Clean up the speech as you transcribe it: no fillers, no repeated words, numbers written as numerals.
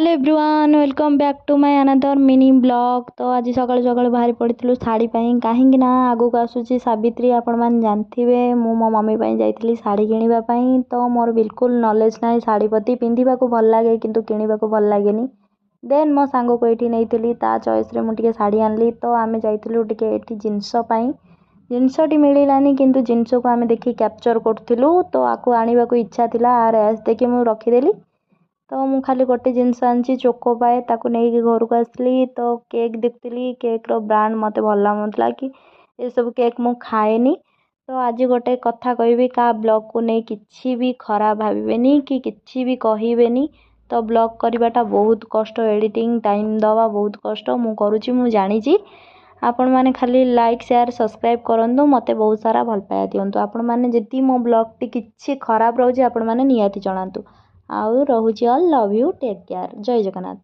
Hello everyone, welcome back to my another mini blog. तो आज सकाल सकाल बाहर पड़ी शाढ़ी कहीं आगू आसूसी सावित्री आपण मैंने जानते मु मो मम्मी जाइली शाढ़ी किणापी। तो मोर बिल्कुल नॉलेज ना शाढ़ी प्रति पिंधा को भल लगे किंतु किणवा को भल लगे। देन मो सांग को ये नहीं ता चॉइस मुझे शाढ़ी आनली। तो आम जाइलु टे जिनसपाई जिनसटी मिलानी किंतु जिनस को आम देखी कैप्चर करूँ। तो आपको आने को इच्छा थी आर एस देखी मुझे रखीदेली। तो मु खाली गोटे जिनस आनी चोको पाए ताकू नहीं घर को आसली। तो केक देखती केक रो ब्रांड मत भल लगुला कि ये सब केक मु खाएनी। तो आज गोटे कथा कहबी का ब्लॉग को नहीं किसी भी खराब भावेनी कि किसी भी कहबेनी। तो ब्लॉग करवाटा बहुत कष्ट, एडिटिंग टाइम दवा बहुत कष्ट मु करुँची मु जानी। आपण मैंने खाली लाइक शेयर सब्सक्राइब करूँ मत बहुत सारा भल पाया दिंतु। आपण मैंने जी मो ब्लॉग टी किसी खराब रोचे आपण मैंने निहाती जनातु। आउ रोचे all love you take care जय जगन्नाथ।